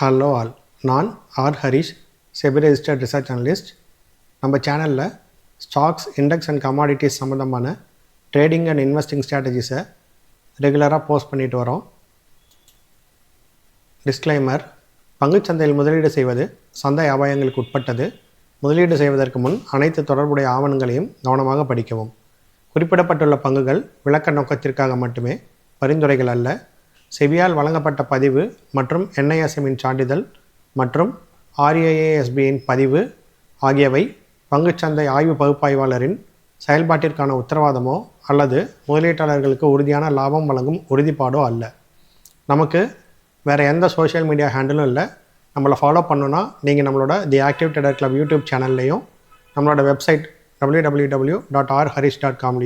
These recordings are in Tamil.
ஹலோ ஆல், நான் Harish, SEBI registered research analyst. நம்ம சேனலில் ஸ்டாக்ஸ், இண்டெக்ஸ் அண்ட் கமாடிட்டிஸ் சம்மந்தமான ட்ரேடிங் அண்ட் இன்வெஸ்டிங் ஸ்ட்ராட்டஜிஸை ரெகுலராக போஸ்ட் பண்ணிட்டு வரோம். டிஸ்க்ளைமர்: பங்குச்சந்தையில் முதலீடு செய்வது சந்தை அபாயங்களுக்கு உட்பட்டது. முதலீடு செய்வதற்கு முன் அனைத்து தொடர்புடைய ஆவணங்களையும் கவனமாக படிக்கவும். குறிப்பிடப்பட்டுள்ள பங்குகள் விளக்க நோக்கத்திற்காக மட்டுமே, பரிந்துரைகள் அல்ல. செபியால் வழங்கப்பட்ட பதிவு மற்றும் NISM சான்றிதழ் மற்றும் RAASB பதிவு ஆகியவை பங்குச்சந்தை ஆய்வு பகுப்பாய்வாளரின் செயல்பாட்டிற்கான உத்தரவாதமோ அல்லது முதலீட்டாளர்களுக்கு உறுதியான லாபம் வழங்கும் உறுதிப்பாடோ அல்ல. நமக்கு வேறு எந்த சோஷியல் மீடியா ஹேண்டிலும் இல்லை. நம்மளை ஃபாலோ பண்ணணுன்னா நீங்கள் நம்மளோட தி ஆக்டிவ் ட்ரேடர் கிளப் யூடியூப் சேனல்லையும் நம்மளோட வெப்சைட் www.rharish.com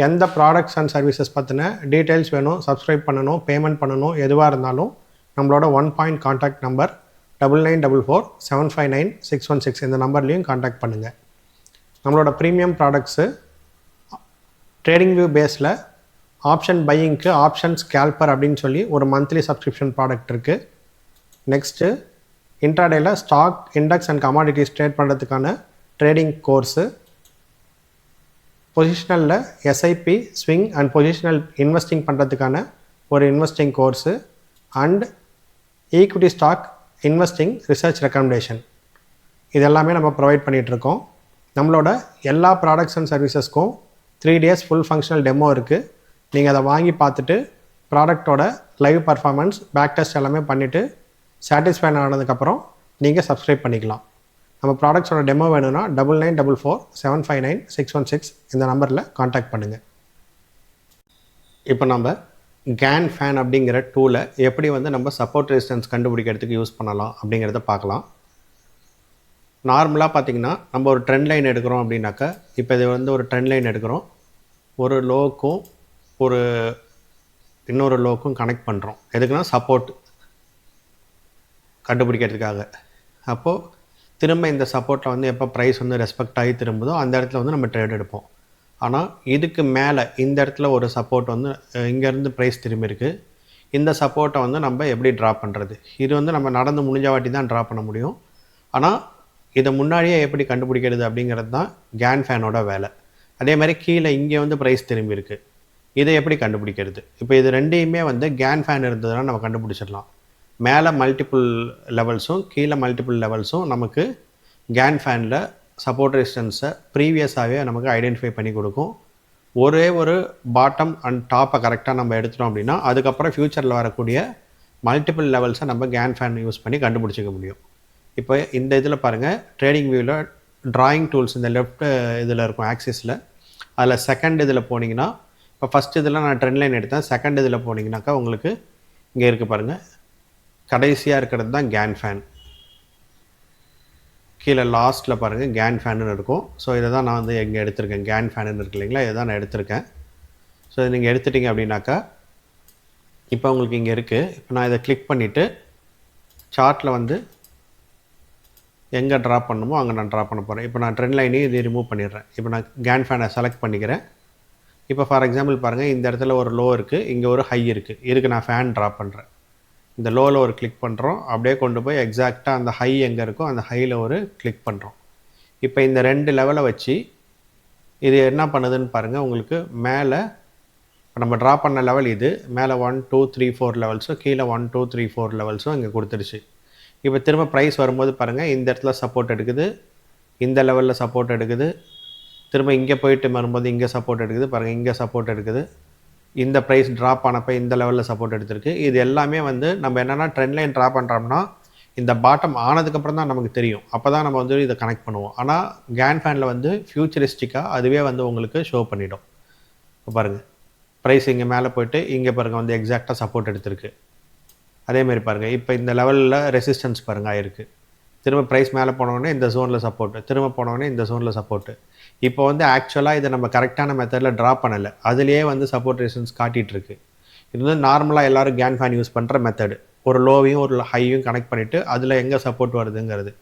எந்த ப்ராடக்ட்ஸ் அண்ட் சர்வீசஸ் பற்றின டீட்டெயில்ஸ் வேணும், சப்ஸ்கிரைப் பண்ணணும், பேமெண்ட் பண்ணணும், எதுவாக இருந்தாலும் நம்மளோட 1 பாயிண்ட் கான்டாக்ட் நம்பர் 9944759616 இந்த நம்பர்லேயும் கான்டாக்ட் பண்ணுங்கள். நம்மளோட ப்ரீமியம் ப்ராடக்ட்ஸு ட்ரேடிங் வியூ பேஸில் ஆப்ஷன் பையிங்க்கு ஆப்ஷன் ஸ்கேல்பர் அப்படின்னு சொல்லி ஒரு மந்த்லி சப்ஸ்கிரிப்ஷன் ப்ராடக்ட் இருக்குது. நெக்ஸ்ட்டு இன்ட்ராடேயில் stock, index and commodities trade பண்ணுறதுக்கான ட்ரேடிங் கோர்ஸு, பொசிஷனலில் SIP, swing and positional investing பண்ணுறதுக்கான ஒரு investing course and equity stock investing research recommendation இதெல்லாமே நம்ம ப்ரொவைட் பண்ணிகிட்ருக்கோம். நம்மளோட எல்லா ப்ராடக்ட்ஸ் அண்ட் சர்வீசஸ்க்கும் 3 days ஃபுல் ஃபங்க்ஷனல் டெமோ இருக்குது. நீங்கள் அதை வாங்கி பார்த்துட்டு ப்ராடக்டோட லைவ் பர்ஃபார்மன்ஸ், பேக் டெஸ்ட் எல்லாமே பண்ணிவிட்டு சாட்டிஸ்ஃபைன் ஆனதுக்கப்புறம் நீங்கள் சப்ஸ்கிரைப் பண்ணிக்கலாம். நம்ம ப்ராடக்ட்ஸோட டெமோ வேணும்னா 9944759616 இந்த நம்பரில் காண்டாக்ட் பண்ணுங்கள். இப்போ நம்ம கேன் ஃபேன் அப்படிங்கிற டூலை எப்படி நம்ம சப்போர்ட் ரெசிஸ்டன்ஸ் கண்டுபிடிக்கிறதுக்கு யூஸ் பண்ணலாம் அப்படிங்கிறத பார்க்கலாம். நார்மலாக பார்த்திங்கன்னா நம்ம ஒரு ட்ரெண்ட் லைன் எடுக்கிறோம் அப்படின்னாக்கா, இப்போ இது ஒரு ட்ரெண்ட் லைன் எடுக்கிறோம், ஒரு லோக்கும் இன்னொரு லோக்கும் கனெக்ட் பண்ணுறோம். எதுக்குன்னா சப்போர்ட் கண்டுபிடிக்கிறதுக்காக. அப்போது திரும்ப இந்த சப்போர்ட்டில் எப்போ ப்ரைஸ் ரெஸ்பெக்ட் ஆகி திரும்புதோ அந்த இடத்துல நம்ம ட்ரேட் எடுப்போம். ஆனால் இதுக்கு மேலே இந்த இடத்துல ஒரு சப்போர்ட் இங்கேருந்து ப்ரைஸ் திரும்பி இருக்குது. இந்த சப்போர்ட்டை நம்ம எப்படி ட்ரா பண்ணுறது? இது நம்ம நடந்து முடிஞ்ச வாட்டி தான் ட்ரா பண்ண முடியும். ஆனால் இதை முன்னாடியே எப்படி கண்டுபிடிக்கிறது அப்படிங்கிறது தான் கேன் ஃபேனோட வேலை. அதே மாதிரி கீழே இங்கே ப்ரைஸ் திரும்பி இருக்குது, இதை எப்படி கண்டுபிடிக்கிறது? இப்போ இது ரெண்டையுமே கேன் ஃபேன் இருந்ததுன்னா நம்ம கண்டுபிடிச்சிடலாம். மேலே மல்டிபிள் லெவல்ஸும் கீழே மல்டிபிள் லெவல்ஸும் நமக்கு கேன் ஃபேனில் சப்போர்ட் ரெசிஸ்டன்ஸை ப்ரீவியஸாகவே நமக்கு ஐடென்டிஃபை பண்ணி கொடுக்கும். ஒரே ஒரு பாட்டம் அண்ட் டாப்பை கரெக்டாக நம்ம எடுத்துட்டோம் அப்படின்னா அதுக்கப்புறம் ஃப்யூச்சரில் வரக்கூடிய மல்டிபிள் லெவல்ஸை நம்ம கேன் ஃபேன் யூஸ் பண்ணி கண்டுபிடிச்சிக்க முடியும். இப்போ இந்த இதில் பாருங்கள், ட்ரேடிங் வியூவில் ட்ராயிங் டூல்ஸ் இந்த லெஃப்ட் இதில் இருக்கும் ஆக்சிஸில். அதில் செகண்ட் இதில் போனீங்கன்னா, இப்போ ஃபஸ்ட் இதில் நான் ட்ரெண்ட் லைன் எடுத்தேன், செகண்ட் இதில் போனீங்கன்னாக்கா உங்களுக்கு இங்கே இருக்குது பாருங்கள், கடைசியாக இருக்கிறது தான் கேன் ஃபேன். கீழே லாஸ்ட்டில் பாருங்கள் கேன் ஃபேனுன்னு இருக்கும். ஸோ இதை தான் நான் இங்கே எடுத்திருக்கேன். கேன் ஃபேனுன்னு இருக்கு இல்லைங்களா, இதை தான் நான் எடுத்திருக்கேன். ஸோ இதை நீங்கள் எடுத்துட்டிங்க அப்படின்னாக்கா இப்போ உங்களுக்கு இங்கே இருக்குது. இப்போ நான் இதை கிளிக் பண்ணிவிட்டு சார்ட்டில் எங்கே ட்ரா பண்ணணுமோ அங்கே நான் ட்ரா பண்ண போகிறேன். இப்போ நான் ட்ரெண்ட் லைனையும் இதை ரிமூவ் பண்ணிடுறேன். இப்போ நான் கேன் ஃபேனை செலக்ட் பண்ணிக்கிறேன். இப்போ ஃபார் எக்ஸாம்பிள் பாருங்கள், இந்த இடத்துல ஒரு லோ இருக்குது, இங்கே ஒரு ஹை இருக்குது. இதுக்கு நான் ஃபேன் ட்ரா பண்ணுறேன். இந்த லோவில் ஒரு கிளிக் பண்ணுறோம், அப்படியே கொண்டு போய் எக்ஸாக்டாக அந்த ஹை எங்கே இருக்கோ அந்த ஹையில் ஒரு கிளிக் பண்ணுறோம். இப்போ இந்த 2 லெவலை வச்சு இது என்ன பண்ணுதுன்னு பாருங்கள். உங்களுக்கு மேலே நம்ம ட்ரா பண்ண லெவல் இது, மேலே 1 2 3 4 லெவல்ஸும் கீழே 1 2 3 4 லெவல்ஸும் இங்கே கொடுத்துருச்சு. இப்போ திரும்ப ப்ரைஸ் வரும்போது பாருங்கள், இந்த இடத்துல சப்போர்ட் எடுக்குது, இந்த லெவலில் சப்போர்ட் எடுக்குது, திரும்ப இங்கே போயிட்டு வரும்போது இங்கே சப்போர்ட் எடுக்குது பாருங்கள், இங்கே சப்போர்ட் எடுக்குது, இந்த ப்ரைஸ் ட்ராப் ஆனப்போ இந்த லெவலில் சப்போர்ட் எடுத்திருக்கு. இது எல்லாமே நம்ம என்னென்னா ட்ரெண்ட் லைன் ட்ரா பண்ணுறோம்னா இந்த பாட்டம் ஆனதுக்கப்புறம் தான் நமக்கு தெரியும். அப்போ தான் நம்ம இதை கனெக்ட் பண்ணுவோம். ஆனால் கேன் ஃபேனில் ஃபியூச்சரிஸ்டிக்காக அதுவே உங்களுக்கு ஷோ பண்ணிவிடும். இப்போ பாருங்கள், ப்ரைஸ் இங்கே மேலே போய்ட்டு இங்கே பாருங்கள் எக்ஸாக்டாக சப்போர்ட் எடுத்திருக்கு. அதேமாதிரி பாருங்கள், இப்போ இந்த லெவலில் ரெசிஸ்டன்ஸ் பாருங்கள் ஆயிருக்கு. திரும்ப ப்ரைஸ் மேலே போனோடனே இந்த ஜோனில் சப்போர்ட்டு, திரும்ப போனோடனே இந்த ஜோனில் சப்போர்ட்டு. இப்போ ஆக்சுவலாக இதை நம்ம கரெக்டான மெத்தடில் ட்ரா பண்ணலை, அதுலேயே சப்போர்ட் ரெசிஸ்டன்ஸ் காட்டிகிட்ருக்கு. இது நார்மலாக எல்லோரும் கேன் ஃபேன் யூஸ் பண்ணுற மெத்தடு. ஒரு லோவையும் ஒரு ஹையும் கனெக்ட் பண்ணிவிட்டு அதில் எங்கே சப்போர்ட் வருதுங்கிறது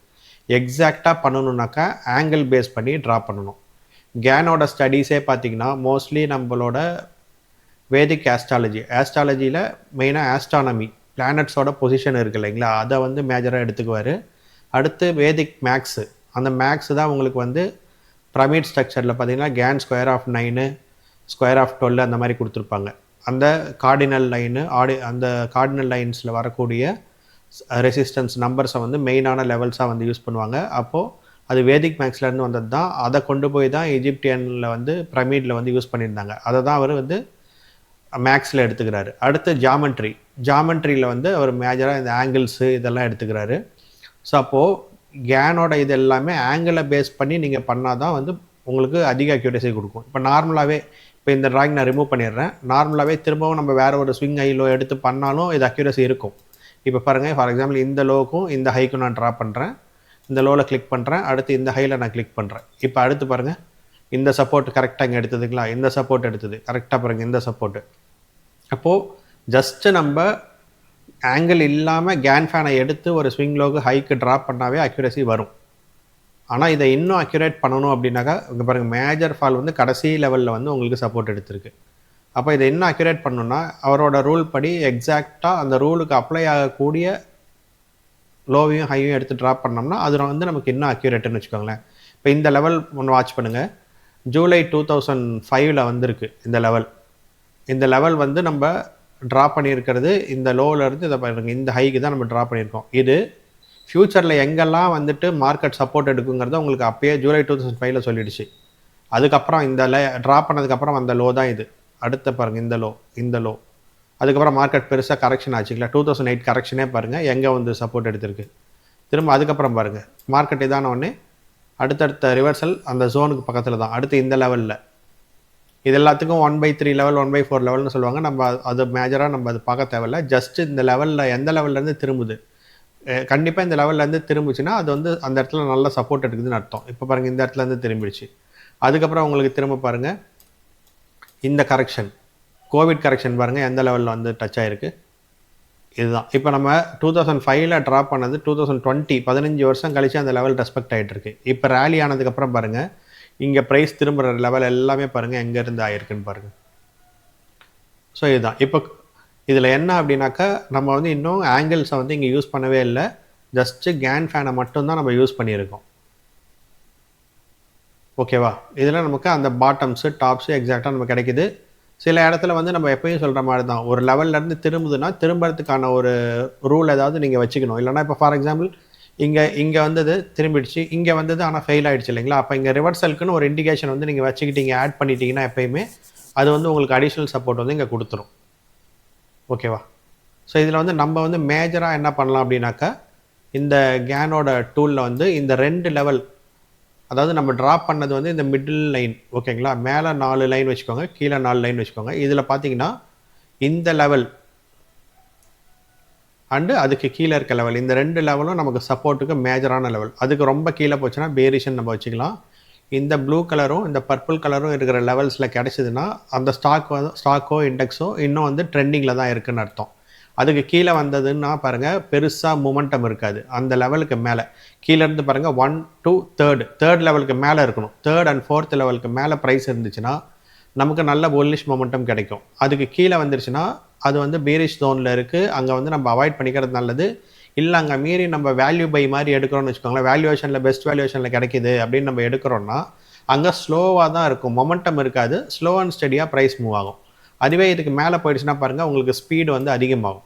எக்ஸாக்டாக பண்ணணுன்னாக்கா ஆங்கிள் பேஸ் பண்ணி ட்ரா பண்ணணும். கேனோட ஸ்டடீஸே பார்த்திங்கன்னா மோஸ்ட்லி நம்மளோட வேதிக் ஆஸ்ட்ராலஜியில் மெயினாக ஆஸ்ட்ரானமி பிளானட்ஸோட பொசிஷன் இருக்குது இல்லைங்களா, அதை வந்து மேஜராக எடுத்துக்குவார். அடுத்து வேதிக் மேக்ஸு, அந்த மேக்ஸ் தான் உங்களுக்கு வந்து பிரமிட் ஸ்ட்ரக்சரில் பார்த்தீங்கன்னா கேன் ஸ்கொயர் ஆஃப் 9 ஸ்கொயர் ஆஃப் 12 அந்த மாதிரி கொடுத்துருப்பாங்க. அந்த கார்டினல் லைனு அந்த கார்டினல் லைன்ஸில் வரக்கூடிய ரெசிஸ்டன்ஸ் நம்பர்ஸை வந்து மெயினான லெவல்ஸாக வந்து யூஸ் பண்ணுவாங்க. அப்போது அது வேதிக் மேக்ஸ்லேருந்து வந்தது தான். அதை கொண்டு போய் தான் எஜிப்டியனில் வந்து பிரமிடில் வந்து யூஸ் பண்ணியிருந்தாங்க. அதை தான் அவர் வந்து மேக்ஸில் எடுத்துக்கிறாரு. அடுத்து ஜாமெண்ட்ரியில் வந்து அவர் மேஜராக இந்த ஆங்கிள்ஸு இதெல்லாம் எடுத்துக்கிறாரு. ஸோ அப்போது கேனோட இது எல்லாமே ஆங்கிளை பேஸ் பண்ணி நீங்கள் பண்ணால் தான் வந்து உங்களுக்கு அதிக அக்யூரேசி கொடுக்கும். இப்போ நார்மலாகவே இப்போ இந்த ட்ராயிங் நான் ரிமூவ் பண்ணிடுறேன். நார்மலாகவே திரும்பவும் நம்ம வேறு ஒரு ஸ்விங் ஹைலோ எடுத்து பண்ணாலும் இது அக்யூரேசி இருக்கும். இப்போ பாருங்கள், ஃபார் எக்ஸாம்பிள் இந்த லோவுக்கும் இந்த ஹைக்கும் நான் ட்ரா பண்ணுறேன். இந்த லோவில் கிளிக் பண்ணுறேன். அடுத்து இந்த ஹையில் நான் கிளிக் பண்ணுறேன். இப்போ அடுத்து பாருங்கள், இந்த சப்போர்ட் கரெக்டாக இங்கே எடுத்ததுங்களா, இந்த சப்போர்ட் எடுத்தது கரெக்டாக பாருங்கள், இந்த சப்போர்ட்டு. அப்போது ஜஸ்ட்டு நம்ம ஆங்கிள் இல்லாமல் கேன் ஃபேனை எடுத்து ஒரு ஸ்விங் லோக்கு ஹைக்கு ட்ராப் பண்ணாவே அக்யூரேசி வரும். ஆனால் இதை இன்னும் அக்யூரேட் பண்ணணும் அப்படின்னாக்கா இங்கே பாருங்கள், மேஜர் ஃபால் வந்து கடைசி லெவலில் வந்து உங்களுக்கு சப்போர்ட் எடுத்திருக்கு. அப்போ இதை இன்னும் அக்யூரேட் பண்ணணுன்னா அவரோட ரூல் படி எக்ஸாக்டாக அந்த ரூலுக்கு அப்ளை ஆகக்கூடிய லோவையும் ஹையும் எடுத்து ட்ராப் பண்ணோம்னா அது வந்து நமக்கு இன்னும் அக்யூரேட்டுன்னு வச்சுக்கோங்களேன். இப்போ இந்த லெவல் ஒன்று வாட்ச் பண்ணுங்கள். ஜூலை 2005 வந்திருக்கு இந்த லெவல். இந்த லெவல் வந்து நம்ம ட்ரா பண்ணியிருக்கிறது இந்த லோவிலேருந்து இதை பாருங்க, இந்த ஹைக்கு தான் நம்ம ட்ரா பண்ணியிருக்கோம். இது ஃப்யூச்சரில் எங்கெல்லாம் வந்துட்டு மார்க்கெட் சப்போர்ட் எடுக்குங்கிறத உங்களுக்கு அப்பயே ஜூலை 2005 சொல்லிடுச்சு. அதுக்கப்புறம் இந்த ட்ரா பண்ணதுக்கப்புறம் அந்த லோ தான் இது. அடுத்த பாருங்கள், இந்த லோ அதுக்கப்புறம் மார்க்கெட் பெருசாக கரெக்ஷன் ஆச்சுங்களா. 2008 கரெக்ஷனே பாருங்கள் எங்கே வந்து சப்போர்ட் எடுத்திருக்கு. திரும்ப அதுக்கப்புறம் பாருங்கள், மார்க்கெட் இதான உடனே அடுத்தடுத்த ரிவர்சல் அந்த ஜோனுக்கு பக்கத்தில் தான். அடுத்து இந்த லெவலில் இது எல்லாத்துக்கும் 1/3 லெவல் 1/4 லெவல்னு சொல்லுவாங்க. நம்ம அது மேஜராக நம்ம அது பார்க்க தேவையில்ல. ஜஸ்ட் இந்த லெவலில் எந்த லெவல்லேருந்து திரும்புது, கண்டிப்பாக இந்த லெவல்லேருந்து திரும்பிச்சுன்னா அது வந்து அந்த இடத்துல நல்ல சப்போர்ட் எடுக்குதுன்னு அர்த்தம். இப்போ பாருங்கள், இந்த இடத்துலேருந்து திரும்பிடுச்சு. அதுக்கப்புறம் உங்களுக்கு திரும்ப பாருங்கள் இந்த கரெக்ஷன், கோவிட் கரெக்ஷன் பாருங்கள் எந்த லெவலில் வந்து டச் ஆகிருக்கு. இதுதான் இப்போ நம்ம 2005 ட்ராப் பண்ணது 2020 15 வருஷம் கழித்து அந்த லெவல் ரெஸ்பெக்ட் ஆகிட்டு இருக்கு. இப்போ ரேலி ஆனதுக்கப்புறம் பாருங்கள் இங்கே ப்ரைஸ் திரும்புகிற லெவல் எல்லாமே பாருங்கள் எங்கேருந்து ஆகிருக்குன்னு பாருங்கள். ஸோ இதுதான். இப்போ இதில் என்ன அப்படின்னாக்கா நம்ம வந்து இன்னும் ஆங்கிள்ஸை வந்து இங்கே யூஸ் பண்ணவே இல்லை. ஜஸ்ட்டு கேன் ஃபேனை மட்டும்தான் நம்ம யூஸ் பண்ணியிருக்கோம். ஓகேவா? இதில் நமக்கு அந்த பாட்டம்ஸு டாப்ஸு எக்ஸாக்டாக நமக்கு கிடைக்குது. சில இடத்துல வந்து நம்ம எப்பயும் சொல்கிற மாதிரி தான், ஒரு லெவல்லேருந்து திரும்புதுன்னா திரும்புறதுக்கான ஒரு ரூல் ஏதாவது நீங்கள் வச்சுக்கணும். இல்லைனா இப்போ ஃபார் எக்ஸாம்பிள் இங்கே வந்தது திரும்பிடுச்சு, இங்கே வந்தது ஆனால் ஃபெயில் ஆகிடுச்சு இல்லைங்களா. அப்போ இங்கே ரிவர்சலுக்குன்னு ஒரு இண்டிகேஷன் வந்து நீங்கள் வச்சுக்கிட்டீங்க, ஆட் பண்ணிட்டீங்கன்னா எப்பயுமே அது வந்து உங்களுக்கு அடிஷ்னல் சப்போர்ட் வந்து இங்கே கொடுத்துரும். ஓகேவா? ஸோ இதில் வந்து நம்ம வந்து மேஜராக என்ன பண்ணலாம் அப்படின்னாக்கா, இந்த கேனோட டூலில் வந்து இந்த 2 லெவல், அதாவது நம்ம ட்ராப் பண்ணது வந்து இந்த மிடில் லைன், ஓகேங்களா, மேலே 4 லைன் வச்சுக்கோங்க, கீழே 4 லைன் வச்சுக்கோங்க. இதில் பார்த்தீங்கன்னா இந்த லெவல் அண்டு அதுக்கு கீழே இருக்க லெவல், இந்த 2 லெவலும் நமக்கு சப்போர்ட்டுக்கு மேஜரான லெவல். அதுக்கு ரொம்ப கீழே போச்சுன்னா பேரிஷன் நம்ம வச்சுக்கலாம். இந்த ப்ளூ கலரும் இந்த பர்பிள் கலரும் இருக்கிற லெவல்ஸில் கிடச்சிதுன்னா அந்த ஸ்டாக்கோ இண்டெக்ஸோ இன்னும் வந்து ட்ரெண்டிங்கில் தான் இருக்குதுன்னு அர்த்தம். அதுக்கு கீழே வந்ததுன்னா பாருங்கள் பெருசாக மொமெண்டம் இருக்காது. அந்த லெவலுக்கு மேலே கீழேருந்து பாருங்கள் 1 to 3rd லெவலுக்கு மேலே இருக்கணும். 3rd and 4th லெவலுக்கு மேலே ப்ரைஸ் இருந்துச்சுன்னா நமக்கு நல்ல புல்லிஷ் மொமெண்டம் கிடைக்கும். அதுக்கு கீழே வந்துருச்சுன்னா அது வந்து பேரிஷ் ஜோனில் இருக்குது, அங்கே வந்து நம்ம அவாய்ட் பண்ணிக்கிறது நல்லது. இல்லை அங்கே மீறி நம்ம வேல்யூ பை மாதிரி எடுக்கிறோன்னு வச்சுக்கோங்களேன், வேல்யூவேஷனில் பெஸ்ட் வேல்யூவேஷனில் கிடைக்கிது அப்படின்னு நம்ம எடுக்கிறோன்னா அங்கே ஸ்லோவாக தான் இருக்கும், மொமெண்டம் இருக்காது, ஸ்லோ அண்ட் ஸ்டடியாக ப்ரைஸ் மூவ் ஆகும். அதுவே இதுக்கு மேலே போயிடுச்சுன்னா பாருங்கள் உங்களுக்கு ஸ்பீடு வந்து அதிகமாகும்.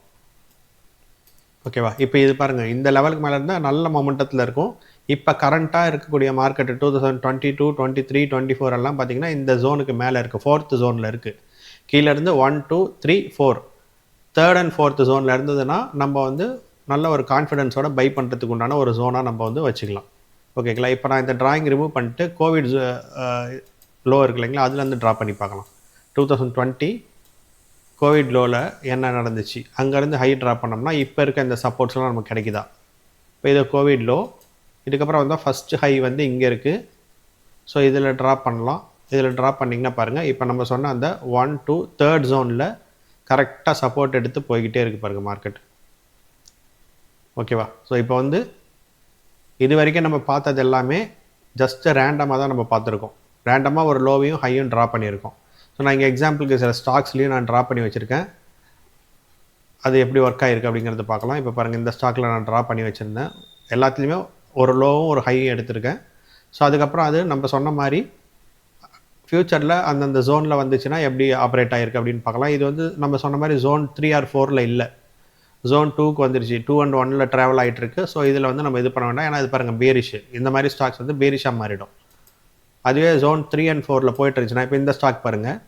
ஓகேவா? இப்போ இது பாருங்கள் இந்த லெவலுக்கு மேலே இருந்தால் நல்ல மொமெண்டத்தில் இருக்கும். இப்போ கரண்ட்டாக இருக்கக்கூடிய மார்க்கெட்டு 2022, 23, 24 எல்லாம் பார்த்தீங்கன்னா இந்த ஜோனுக்கு மேலே இருக்குது, 4th ஜோனில் இருக்குது. கீழேருந்து 1, 2, 3, 4 3rd and 4th ஜோனில் இருந்ததுன்னா நம்ம வந்து நல்ல ஒரு கான்ஃபிடென்ஸோட பை பண்ணுறதுக்கு உண்டான ஒரு ஜோனாக நம்ம வந்து வச்சுக்கலாம். ஓகேங்களா? இப்போ நான் இந்த ட்ராயிங் ரிமூவ் பண்ணிட்டு கோவிட் லோ இருக்கு இல்லைங்களா, அதுலேருந்து ட்ரா பண்ணி பார்க்கலாம். 2020 கோவிட் லோவில் என்ன நடந்துச்சு, அங்கேருந்து ஹை ட்ரா பண்ணோம்னா இப்போ இருக்க இந்த சப்போர்ட்ஸ்லாம் நமக்கு கிடைக்குதா. இப்போ இது கோவிட் லோ, இதுக்கப்புறம் வந்தால் ஃபஸ்ட்டு ஹை வந்து இங்கே இருக்குது. ஸோ இதில் ட்ரா பண்ணலாம். இதில் ட்ரா பண்ணிங்கன்னா பாருங்கள் இப்போ நம்ம சொன்ன அந்த 1 to 3rd ஜோனில் கரெக்டாக சப்போர்ட் எடுத்து போய்கிட்டே இருக்குது பாருங்கள் மார்க்கெட். ஓகேவா? ஸோ இப்போ வந்து இது வரைக்கும் நம்ம பார்த்தது எல்லாமே ஜஸ்ட்டு ரேண்டமாக தான் நம்ம பார்த்துருக்கோம். ரேண்டமாக ஒரு லோவையும் ஹையும் ட்ரா பண்ணியிருக்கோம். ஸோ நான் இங்கே எக்ஸாம்பிளுக்கு சில ஸ்டாக்ஸ்லேயும் நான் ட்ரா பண்ணி வச்சுருக்கேன். அது எப்படி ஒர்க் ஆகிருக்கு அப்படிங்கிறத பார்க்கலாம். இப்போ பாருங்கள், இந்த ஸ்டாக்கில் நான் ட்ரா பண்ணி வச்சுருந்தேன். எல்லாத்துலேயுமே ஒரு லோவும் ஒரு ஹையும் எடுத்திருக்கேன். ஸோ அதுக்கப்புறம் அது நம்ம சொன்ன மாதிரி ஃப்யூச்சரில் அந்தந்த ஜோனில் வந்துச்சுன்னா எப்படி ஆப்ரேட் ஆகிருக்கு அப்படின்னு பார்க்கலாம். இது வந்து நம்ம சொன்ன மாதிரி ஜோன் 3 ஆர் 4ல் இல்லை, ஜோன் 2க்கு வந்துருச்சு. 2 and 1ல் ட்ராவல் ஆகிட்டு இருக்கு. ஸோ இதில் வந்து நம்ம இது பண்ண வேண்டாம். ஏன்னா இது பாருங்கள், பேரிஷ். இந்த மாதிரி ஸ்டாக்ஸ் வந்து பேரிஷாக மாறிடும். அதுவே ஜோன் 3 and 4ல் போயிட்டு இருந்துச்சுன்னா, இப்போ இந்த ஸ்டாக் பாருங்கள்,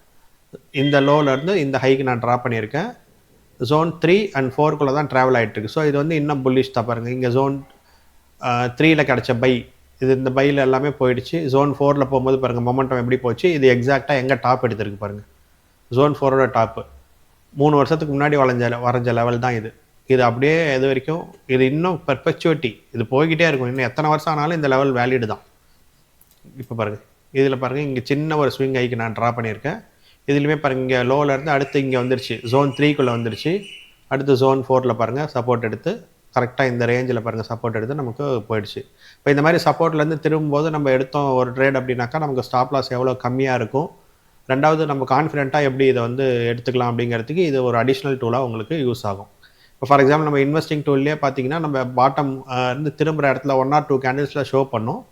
இந்த லோவிலேருந்து இந்த ஹைக்கு நான் ட்ரா பண்ணியிருக்கேன். ஜோன் 3 and 4க்குள்ளே தான் ட்ராவல் ஆகிட்டு இருக்கு. ஸோ இது வந்து இன்னும் புல்லிஷ் தான். பாருங்கள், இங்கே ஜோன் 3ல் கிடச்ச பை, இது இந்த பையில் எல்லாமே போயிடுச்சு. ஜோன் 4ல் போகும்போது பாருங்கள் மொமெண்டம் எப்படி போச்சு. இது எக்ஸாக்டாக எங்கே டாப் எடுத்திருக்கு பாருங்கள், ஜோன் 4ஓட டாப்பு. 3 வருஷத்துக்கு முன்னாடி வரைஞ்ச லெவல் தான் இது. இது அப்படியே இது வரைக்கும் இது இன்னும் பெர்பெக்சுவிட்டி, இது போய்கிட்டே இருக்கும். இன்னும் எத்தனை வருஷம் ஆனாலும் இந்த லெவல் வேலிடு தான். இப்போ பாருங்கள், இதில் பாருங்கள், இங்கே சின்ன ஒரு ஸ்விங் ஹைக்கு நான் ட்ரா பண்ணியிருக்கேன். இதுலையுமே பாருங்கள், இங்கே லோவிலேருந்து அடுத்து இங்கே வந்துருச்சு, ஜோன் 3க்குள்ளே வந்துருச்சு. அடுத்து ஜோன் 4ல் பாருங்கள் சப்போர்ட் எடுத்து கரெக்டாக இந்த ரேஞ்சில் பாருங்கள் சப்போர்ட் எடுத்து நமக்கு போயிடுச்சு. இப்போ இந்த மாதிரி சப்போர்ட்லேருந்து திரும்பும்போது நம்ம எடுத்தோம் ஒரு ட்ரேட் அப்படின்னாக்கா நமக்கு ஸ்டாப் லாஸ் எவ்வளோ கம்மியாக இருக்கும். ரெண்டாவது, நம்ம கான்ஃபிடென்ட்டாக எப்படி இதை வந்து எடுத்துக்கலாம் அப்படிங்கிறதுக்கு இது ஒரு அடிஷ்னல் டூலாக உங்களுக்கு யூஸ் ஆகும். இப்போ ஃபார் எக்ஸாம்பிள் நம்ம இன்வெஸ்டிங் டூல்லேயே பார்த்தீங்கன்னா, நம்ம பாட்டம் இருந்து திரும்புகிற இடத்துல 1 or 2 கேண்டில்ஸில் ஷோ பண்ணோம்.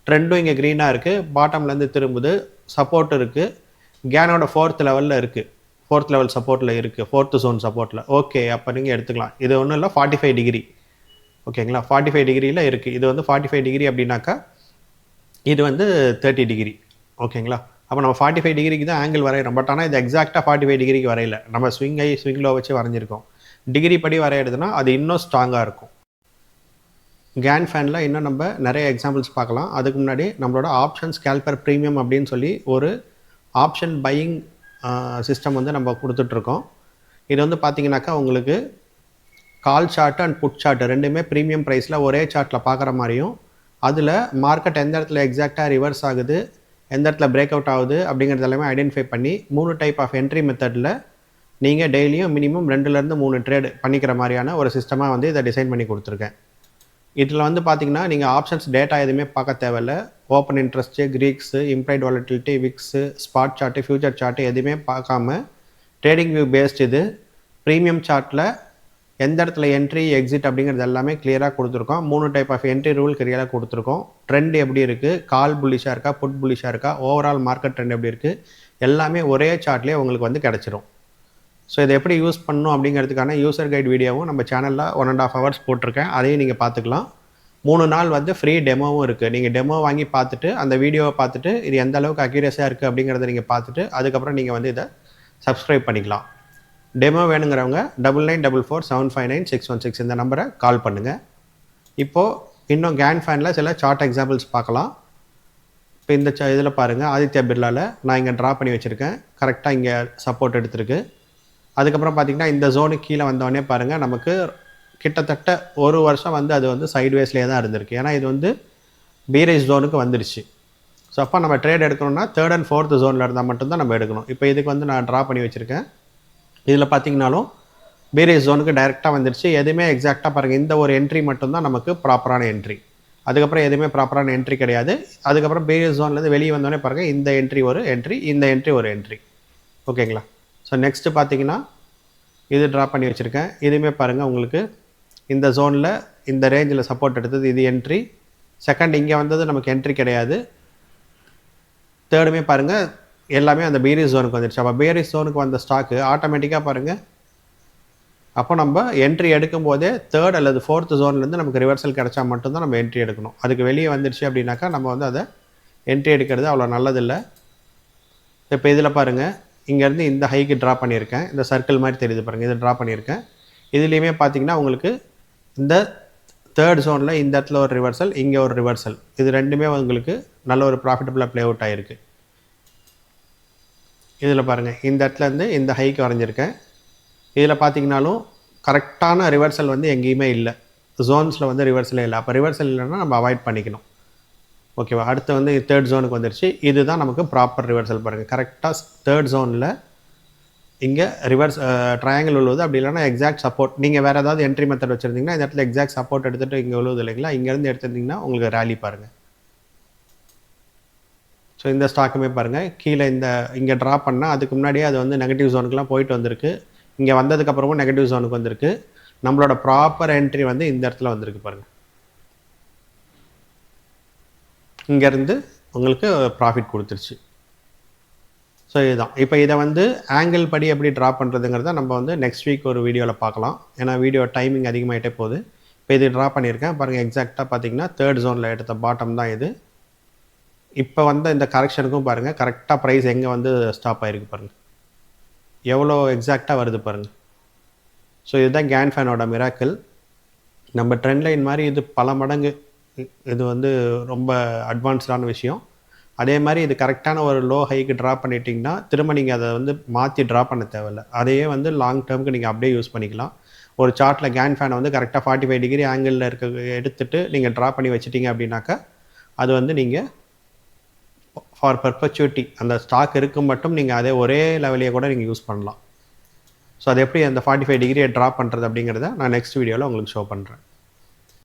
ட்ரெண்டும் இங்கே க்ரீனாக இருக்குது, பாட்டம்லேருந்து திரும்புது, சப்போர்ட் இருக்குது, கேனோட 4th லெவலில் இருக்குது, 4th லெவல் சப்போர்ட்டில் இருக்குது, 4th ஜோன் சப்போர்ட்டில். ஓகே, அப்போ நீங்கள் எடுத்துக்கலாம். இது ஒன்றும் இல்லை, 45 டிகிரி. ஓகேங்களா, 45 டிகிரியில் இருக்குது. இது வந்து 45 டிகிரி அப்படின்னாக்கா இது வந்து 30 டிகிரி. ஓகேங்களா, அப்போ நம்ம 45 டிகிரிக்கு தான் ஆங்கிள் வரைகிறோம். பட் ஆனால் இது எக்ஸாக்டாக 45 டிகிரிக்கு வரையில, நம்ம ஸ்விங் ஹை ஸ்விங் லோ வச்சு வரைஞ்சிருக்கோம். டிகிரி படி வரையிறதுனா அது இன்னும் ஸ்ட்ராங்காக இருக்கும். கேன் ஃபேனில் இன்னும் நம்ம நிறைய எக்ஸாம்பிள்ஸ் பார்க்கலாம். அதுக்கு முன்னாடி நம்மளோட ஆப்ஷன் ஸ்கேல்பர் ப்ரீமியம் அப்படின்னு சொல்லி ஒரு ஆப்ஷன் பையிங் சிஸ்டம் வந்து நம்ம கொடுத்துட்ருக்கோம். இது வந்து பார்த்தீங்கன்னாக்கா உங்களுக்கு கால் சார்ட்டு அண்ட் புட் சார்ட்டு ரெண்டுமே ப்ரீமியம் ப்ரைஸில் ஒரே சார்ட்டில் பார்க்குற மாதிரியும், அதில் மார்க்கெட் எந்த இடத்துல எக்ஸாக்டாக ரிவர்ஸ் ஆகுது, எந்த இடத்துல பிரேக் அவுட் ஆகுது அப்படிங்கிறது எல்லாமே ஐடென்டிஃபை பண்ணி 3 டைப் ஆஃப் என்ட்ரி மெத்தடில் நீங்கள் டெய்லியும் மினிமம் 2லேருந்து 3 ட்ரேடு பண்ணிக்கிற மாதிரியான ஒரு சிஸ்டமாக வந்து இதை டிசைன் பண்ணி கொடுத்துருக்கேன். இதில் வந்து பார்த்தீங்கன்னா நீங்கள் ஆப்ஷன்ஸ் டேட்டா எதுவுமே பார்க்க தேவையில்ல. Open interest, greeks, implied volatility, VIX, spot chart, future chart எதுவுமே பார்க்காம ட்ரேடிங் வியூ பேஸ்ட் இது. ப்ரீமியம் சார்ட்டில் எந்த இடத்துல என்ட்ரி எக்ஸிட் அப்படிங்கிறது எல்லாமே கிளியராக கொடுத்துருக்கோம். 3 டைப் ஆஃப் என்ட்ரி ரூல் கிளியராக கொடுத்துருக்கோம். ட்ரெண்ட் எப்படி இருக்குது, கால் புல்லிஷாக இருக்கா, புட் புல்லிஷாக இருக்கா, ஓவரால் மார்க்கெட் ட்ரெண்ட் எப்படி இருக்குது, எல்லாமே ஒரே சார்ட்லேயே உங்களுக்கு வந்து கிடச்சிரும். ஸோ இதை எப்படி யூஸ் பண்ணணும் அப்படிங்கிறதுக்கான யூசர் கைட் வீடியோவும் நம்ம சேனலில் 1.5 hours போட்டிருக்கேன். அதையும் நீங்கள் பார்த்துக்கலாம். 3 நாள் வந்து ஃப்ரீ டெமோவும் இருக்குது. நீங்கள் டெமோ வாங்கி பார்த்துட்டு அந்த வீடியோவை பார்த்துட்டு இது எந்த அளவுக்கு அக்யூரஸாக இருக்குது அப்படிங்கிறத நீங்கள் பார்த்துட்டு அதுக்கப்புறம் நீங்கள் வந்து இதை சப்ஸ்கிரைப் பண்ணிக்கலாம். டெமோ வேணுங்கிறவங்க 9944759616 இந்த நம்பரை கால் பண்ணுங்கள். இப்போது இன்னும் கேன் ஃபேனில் சில சார்ட் எக்ஸாம்பிள்ஸ் பார்க்கலாம். இப்போ இந்த இதில் பாருங்கள், ஆதித்யா பிர்லாவில் நான் இங்கே ட்ரா பண்ணி வச்சுருக்கேன். கரெக்டாக இங்கே சப்போர்ட் எடுத்திருக்கு. அதுக்கப்புறம் பார்த்திங்கன்னா இந்த ஜோனுக்கு கீழே வந்தோடனே பாருங்கள், நமக்கு கிட்டத்தட்ட 1 வருஷம் வந்து அது வந்து சைட்வேஸ்லேயே தான் இருந்திருக்கு. ஏன்னா இது வந்து பீரேஜ் ஜோனுக்கு வந்துடுச்சு. ஸோ அப்போ நம்ம ட்ரேட் எடுக்கணும்னா 3rd and 4th ஜோனில் இருந்தால் மட்டும்தான் நம்ம எடுக்கணும். இப்போ இதுக்கு வந்து நான் ட்ரா பண்ணி வச்சுருக்கேன். இதில் பார்த்திங்கனாலும் பீரேஜ் ஜோனுக்கு டைரெக்டாக வந்துடுச்சு. எதுவுமே எக்ஸாக்டாக பாருங்கள், இந்த ஒரு என்ட்ரி மட்டும்தான் நமக்கு ப்ராப்பரான என்ட்ரி. அதுக்கப்புறம் எதுவுமே ப்ராப்பரான என்ட்ரி கிடையாது. அதுக்கப்புறம் பீரேஜ் ஜோன்லேருந்து வெளியே வந்தோடனே பாருங்கள், இந்த என்ட்ரி ஒரு என்ட்ரி, இந்த என்ட்ரி ஒரு என்ட்ரி. ஓகேங்களா. ஸோ நெக்ஸ்ட்டு பார்த்தீங்கன்னா இது ட்ரா பண்ணி வச்சுருக்கேன். இதுவுமே பாருங்கள், உங்களுக்கு இந்த ஜோனில் இந்த ரேஞ்சில் சப்போர்ட் எடுத்தது, இது என்ட்ரி. செகண்ட் இங்கே வந்தது நமக்கு என்ட்ரி கிடையாது. தேர்டுமே பாருங்கள் எல்லாமே அந்த பீரிஸ் ஜோனுக்கு வந்துடுச்சு. அப்போ பீரிஸ் ஜோனுக்கு வந்த ஸ்டாக்கு ஆட்டோமேட்டிக்காக பாருங்கள், அப்போ நம்ம என்ட்ரி எடுக்கும் போதே 3rd அல்லது 4th ஜோன்லேருந்து நமக்கு ரிவர்சல் கிடச்சா மட்டும்தான் நம்ம என்ட்ரி எடுக்கணும். அதுக்கு வெளியே வந்துடுச்சு அப்படின்னாக்கா நம்ம வந்து அதை என்ட்ரி எடுக்கிறது அவ்வளோ நல்லதில்லை. இப்போ இதில் பாருங்கள், இங்கேருந்து இந்த ஹைக்கு ட்ரா பண்ணியிருக்கேன். இந்த சர்க்கிள் மாதிரி தெரியுது பாருங்கள், இதை ட்ரா பண்ணியிருக்கேன். இதுலேயுமே பார்த்தீங்கன்னா உங்களுக்கு இந்த 3rd ஜோனில் இந்த இடத்துல ஒரு ரிவர்சல், இங்கே ஒரு ரிவர்சல், இது ரெண்டுமே உங்களுக்கு நல்ல ஒரு ப்ராஃபிட்டபுளாக ப்ளே அவுட் ஆகிருக்கு. இதில் பாருங்கள், இந்த இடத்துலேருந்து இந்த ஹைக்கு வரைஞ்சிருக்கேன். இதில் பார்த்தீங்கன்னாலும் கரெக்டான ரிவர்சல் வந்து எங்கேயுமே இல்லை. ஜோன்ஸில் வந்து ரிவர்சலே இல்லை. அப்போ ரிவர்சல் இல்லைன்னா நம்ம அவாய்ட் பண்ணிக்கணும். ஓகேவா. அடுத்து வந்து 3rd ஜோனுக்கு வந்துடுச்சு. இதுதான் நமக்கு ப்ராப்பர் ரிவர்சல் பாருங்கள். கரெக்டாக 3rd ஜோனில் இங்கே ரிவர்ஸ் ட்ரையாங்கிள் விழுவுது. அப்படி இல்லைனா எக்ஸாக்ட் சப்போர்ட், நீங்கள் வேறு ஏதாவது என்ட்ரி மெத்தட் வச்சுருந்தீங்கன்னா இந்த இடத்துல எக்ஸாக்ட் சப்போர்ட் எடுத்துகிட்டு இங்கே விழுவுது இல்லைங்களா, இங்கேருந்து எடுத்துருந்தீங்கன்னா உங்களுக்கு ரேலி பாருங்கள். ஸோ இந்த ஸ்டாக்குமே பாருங்கள், கீழே இங்கே ட்ரா பண்ணால் அதுக்கு முன்னாடியே அது வந்து நெகட்டிவ் ஜோனுக்குலாம் போயிட்டு வந்திருக்கு. இங்கே வந்ததுக்கப்புறமும் நெகட்டிவ் ஜோனுக்கு வந்திருக்கு. நம்மளோட ப்ராப்பர் என்ட்ரி வந்து இந்த இடத்துல வந்திருக்கு பாருங்கள். இங்கேருந்து உங்களுக்கு ப்ராஃபிட் கொடுத்துருச்சு. ஸோ இதுதான். இப்போ இதை வந்து ஆங்கிள் படி எப்படி ட்ரா பண்ணுறதுங்கிறத நம்ம வந்து நெக்ஸ்ட் வீக் ஒரு வீடியோவில் பார்க்கலாம். ஏன்னா வீடியோ டைமிங் அதிகமாகிட்டே போகுது. இப்போ இது ட்ரா பண்ணியிருக்கேன் பாருங்கள். எக்ஸாக்டாக பார்த்தீங்கன்னா 3rd ஜோனில் எடுத்த பாட்டம் தான் இது. இப்போ வந்த இந்த கரெக்ஷனுக்கும் பாருங்கள் கரெக்டாக ப்ரைஸ் எங்கே வந்து ஸ்டாப் ஆகிருக்கு பாருங்கள், எவ்வளோ எக்ஸாக்டாக வருது பாருங்கள். ஸோ இதுதான் கேன் ஃபேனோட மிராக்கிள். நம்ம ட்ரெண்ட் லைன் மாதிரி இது பல மடங்கு, இது வந்து ரொம்ப அட்வான்ஸ்டான விஷயம். அதே மாதிரி இது கரெக்டான ஒரு லோ ஹைக்கு ட்ரா பண்ணிட்டீங்கன்னா திரும்ப நீங்கள் அதை வந்து மாற்றி ட்ரா பண்ண தேவையில்லை. அதையே வந்து லாங் டேர்முக்கு நீங்கள் அப்படியே யூஸ் பண்ணிக்கலாம். ஒரு சார்ட்டில் கேன் ஃபேனை வந்து கரெக்டாக 45 டிகிரி ஆங்கிளில் எடுத்துகிட்டு நீங்கள் ட்ரா பண்ணி வச்சிட்டிங்க அப்படின்னாக்கா அது வந்து நீங்கள் ஃபார் பர்பச்சுவிட்டி அந்த ஸ்டாக் இருக்கும் மட்டும் நீங்கள் அதே ஒரே லெவலையே கூட நீங்கள் யூஸ் பண்ணலாம். ஸோ அது எப்படி அந்த 45 டிகிரியை ட்ரா பண்ணுறது அப்படிங்கிறத நான் நெக்ஸ்ட் வீடியோவில் உங்களுக்கு ஷோ பண்ணுறேன்.